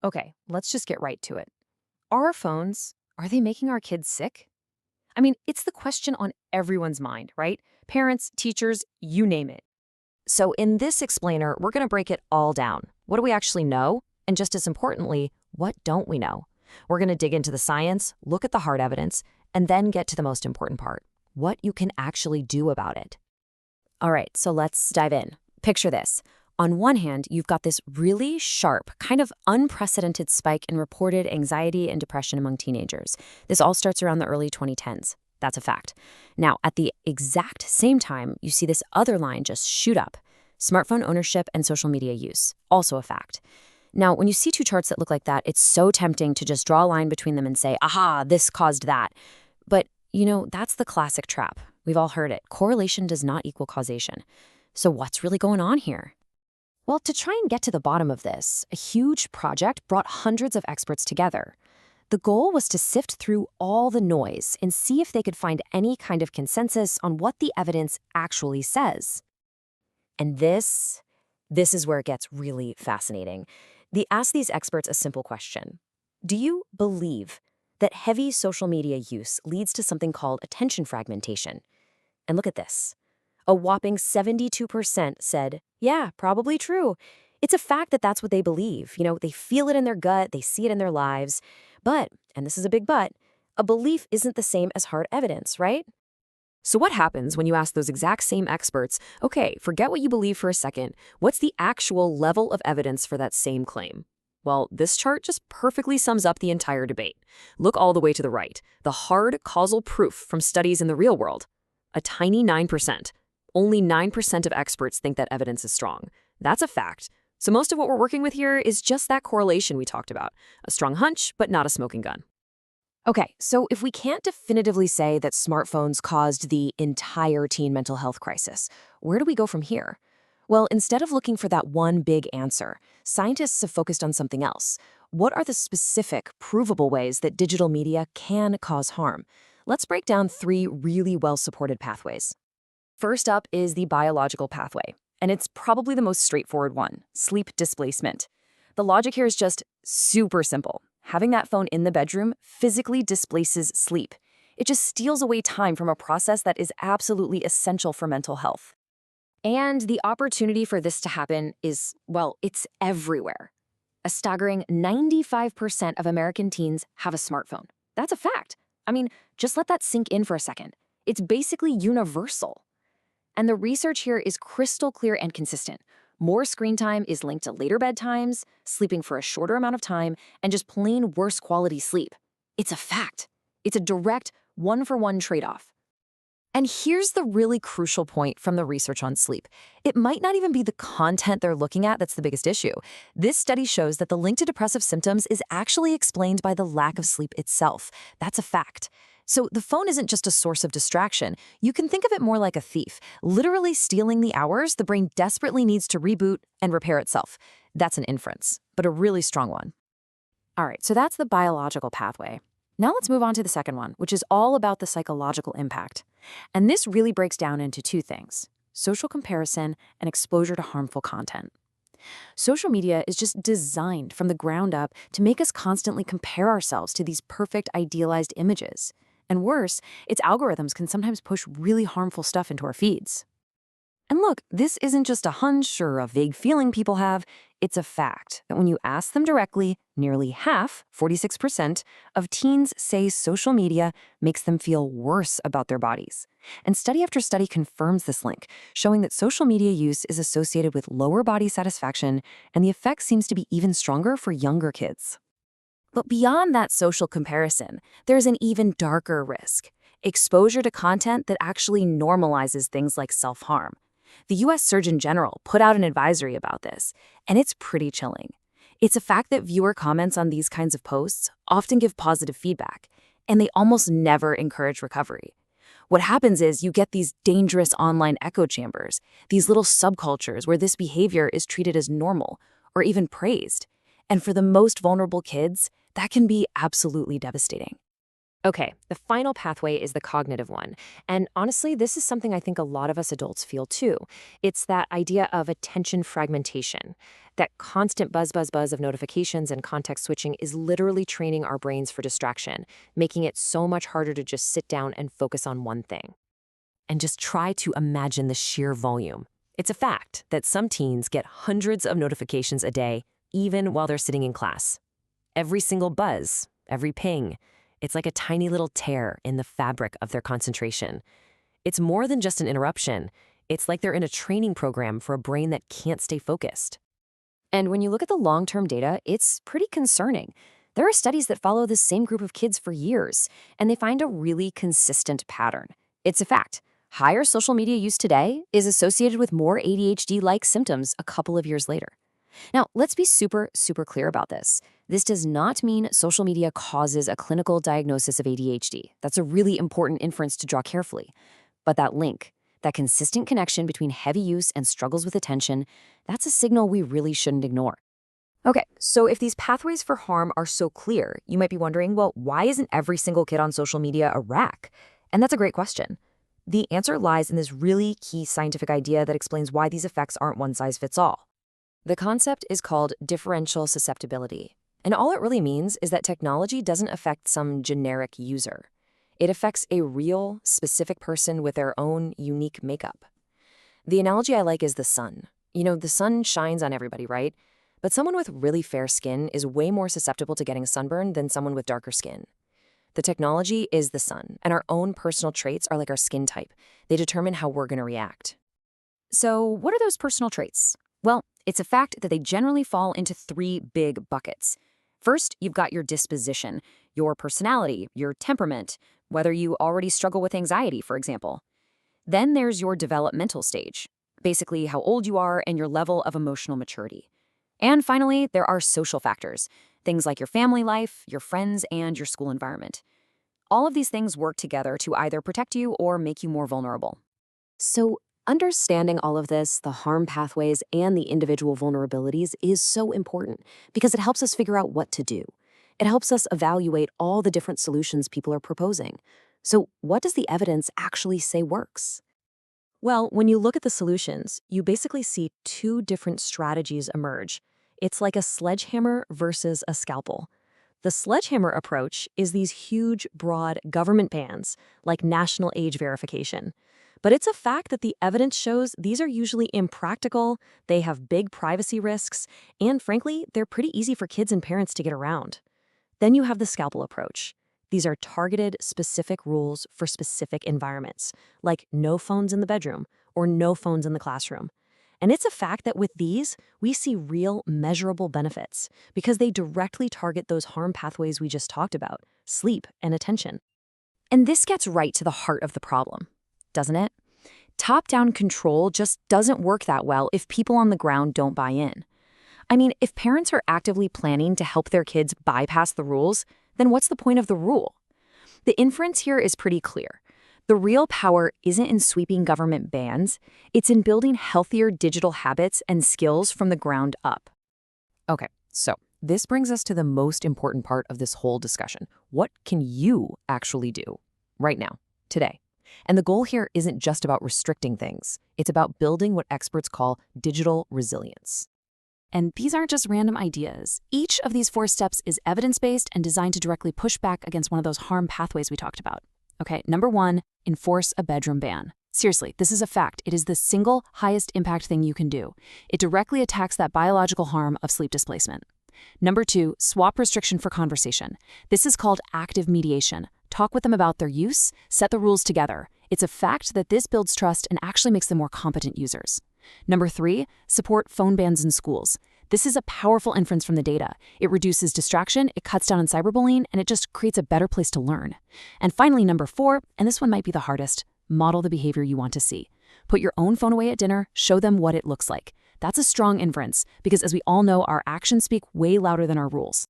Okay, let's just get right to it. Are our phones, are they making our kids sick? I mean, it's the question on everyone's mind, right? Parents, teachers, you name it. So in this explainer, we're going to break it all down. What do we actually know? And just as importantly, what don't we know? We're going to dig into the science, look at the hard evidence, and then get to the most important part, what you can actually do about it. All right, so let's dive in. Picture this. On one hand, you've got this really sharp, kind of unprecedented spike in reported anxiety and depression among teenagers. This all starts around the early 2010s. That's a fact. Now, at the exact same time, you see this other line just shoot up. Smartphone ownership and social media use, also a fact. Now, when you see two charts that look like that, it's so tempting to just draw a line between them and say, aha, this caused that. But, that's the classic trap. We've all heard it. Correlation does not equal causation. So what's really going on here? Well, to try and get to the bottom of this, a huge project brought hundreds of experts together. The goal was to sift through all the noise and see if they could find any kind of consensus on what the evidence actually says. And this is where it gets really fascinating. They asked these experts a simple question. Do you believe that heavy social media use leads to something called attention fragmentation? And look at this. A whopping 72% said, yeah, probably true. It's a fact that that's what they believe. They feel it in their gut, they see it in their lives. But, and this is a big but, a belief isn't the same as hard evidence, right? So what happens when you ask those exact same experts, okay, forget what you believe for a second, what's the actual level of evidence for that same claim? Well, this chart just perfectly sums up the entire debate. Look all the way to the right, the hard causal proof from studies in the real world. A tiny 9%. Only 9% of experts think that evidence is strong. That's a fact. So most of what we're working with here is just that correlation we talked about. A strong hunch, but not a smoking gun. Okay, so if we can't definitively say that smartphones caused the entire teen mental health crisis, where do we go from here? Well, instead of looking for that one big answer, scientists have focused on something else. What are the specific, provable ways that digital media can cause harm? Let's break down three really well-supported pathways. First up is the biological pathway, and it's probably the most straightforward one, sleep displacement. The logic here is just super simple. Having that phone in the bedroom physically displaces sleep. It just steals away time from a process that is absolutely essential for mental health. And the opportunity for this to happen is, well, it's everywhere. A staggering 95% of American teens have a smartphone. That's a fact. I mean, just let that sink in for a second. It's basically universal. And the research here is crystal clear and consistent. More screen time is linked to later bedtimes, sleeping for a shorter amount of time, and just plain worse quality sleep. It's a fact. It's a direct one-for-one trade-off. And here's the really crucial point from the research on sleep. It might not even be the content they're looking at that's the biggest issue. This study shows that the link to depressive symptoms is actually explained by the lack of sleep itself. That's a fact. So the phone isn't just a source of distraction. You can think of it more like a thief, literally stealing the hours the brain desperately needs to reboot and repair itself. That's an inference, but a really strong one. All right, so that's the biological pathway. Now let's move on to the second one, which is all about the psychological impact. And this really breaks down into two things: social comparison and exposure to harmful content. Social media is just designed from the ground up to make us constantly compare ourselves to these perfect, idealized images. And worse, its algorithms can sometimes push really harmful stuff into our feeds. And look, this isn't just a hunch or a vague feeling people have. It's a fact that when you ask them directly, nearly half, 46%, of teens say social media makes them feel worse about their bodies. And study after study confirms this link, showing that social media use is associated with lower body satisfaction, and the effect seems to be even stronger for younger kids. But beyond that social comparison, there's an even darker risk: exposure to content that actually normalizes things like self-harm. The US Surgeon General put out an advisory about this, and it's pretty chilling. It's a fact that viewer comments on these kinds of posts often give positive feedback, and they almost never encourage recovery. What happens is you get these dangerous online echo chambers, these little subcultures where this behavior is treated as normal or even praised. And for the most vulnerable kids, that can be absolutely devastating. Okay, the final pathway is the cognitive one. And honestly, this is something I think a lot of us adults feel too. It's that idea of attention fragmentation. That constant buzz, buzz, buzz of notifications and context switching is literally training our brains for distraction, making it so much harder to just sit down and focus on one thing. And just try to imagine the sheer volume. It's a fact that some teens get hundreds of notifications a day, even while they're sitting in class. Every single buzz, every ping, it's like a tiny little tear in the fabric of their concentration. It's more than just an interruption. It's like they're in a training program for a brain that can't stay focused. And when you look at the long-term data, it's pretty concerning. There are studies that follow this same group of kids for years, and they find a really consistent pattern. It's a fact. Higher social media use today is associated with more ADHD-like symptoms a couple of years later. Now, let's be super, super clear about this. This does not mean social media causes a clinical diagnosis of ADHD. That's a really important inference to draw carefully. But that link, that consistent connection between heavy use and struggles with attention, that's a signal we really shouldn't ignore. Okay, so if these pathways for harm are so clear, you might be wondering, well, why isn't every single kid on social media a wreck? And that's a great question. The answer lies in this really key scientific idea that explains why these effects aren't one size fits all. The concept is called differential susceptibility. And all it really means is that technology doesn't affect some generic user. It affects a real, specific person with their own unique makeup. The analogy I like is the sun. You know, the sun shines on everybody, right? But someone with really fair skin is way more susceptible to getting a sunburn than someone with darker skin. The technology is the sun, and our own personal traits are like our skin type. They determine how we're going to react. So, what are those personal traits? Well, it's a fact that they generally fall into three big buckets. First, you've got your disposition, your personality, your temperament, whether you already struggle with anxiety, for example. Then there's your developmental stage, basically how old you are and your level of emotional maturity. And finally, there are social factors, things like your family life, your friends, and your school environment. All of these things work together to either protect you or make you more vulnerable. So, understanding all of this, the harm pathways, and the individual vulnerabilities is so important because it helps us figure out what to do. It helps us evaluate all the different solutions people are proposing. So, what does the evidence actually say works? Well, when you look at the solutions, you basically see two different strategies emerge. It's like a sledgehammer versus a scalpel. The sledgehammer approach is these huge, broad government bans, like national age verification. But it's a fact that the evidence shows these are usually impractical, they have big privacy risks, and frankly, they're pretty easy for kids and parents to get around. Then you have the scalpel approach. These are targeted, specific rules for specific environments, like no phones in the bedroom or no phones in the classroom. And it's a fact that with these, we see real, measurable benefits because they directly target those harm pathways we just talked about, sleep and attention. And this gets right to the heart of the problem, doesn't it? Top-down control just doesn't work that well if people on the ground don't buy in. I mean, if parents are actively planning to help their kids bypass the rules, then what's the point of the rule? The inference here is pretty clear. The real power isn't in sweeping government bans, it's in building healthier digital habits and skills from the ground up. Okay, so this brings us to the most important part of this whole discussion. What can you actually do right now, today? And the goal here isn't just about restricting things. It's about building what experts call digital resilience. And these aren't just random ideas. Each of these 4 steps is evidence-based and designed to directly push back against one of those harm pathways we talked about. Okay, number 1, enforce a bedroom ban. Seriously, this is a fact. It is the single highest impact thing you can do. It directly attacks that biological harm of sleep displacement. Number 2, swap restriction for conversation. This is called active mediation. Talk with them about their use, set the rules together. It's a fact that this builds trust and actually makes them more competent users. Number 3, support phone bans in schools. This is a powerful inference from the data. It reduces distraction, it cuts down on cyberbullying, and it just creates a better place to learn. And finally, number 4, and this one might be the hardest, model the behavior you want to see. Put your own phone away at dinner, show them what it looks like. That's a strong inference, because as we all know, our actions speak way louder than our rules.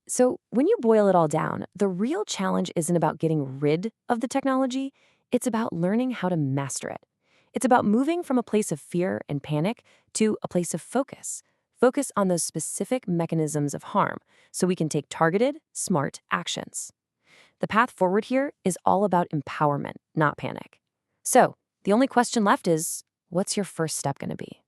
So when you boil it all down, the real challenge isn't about getting rid of the technology, it's about learning how to master it. It's about moving from a place of fear and panic to a place of focus. Focus on those specific mechanisms of harm so we can take targeted, smart actions. The path forward here is all about empowerment, not panic. So, the only question left is, what's your first step going to be?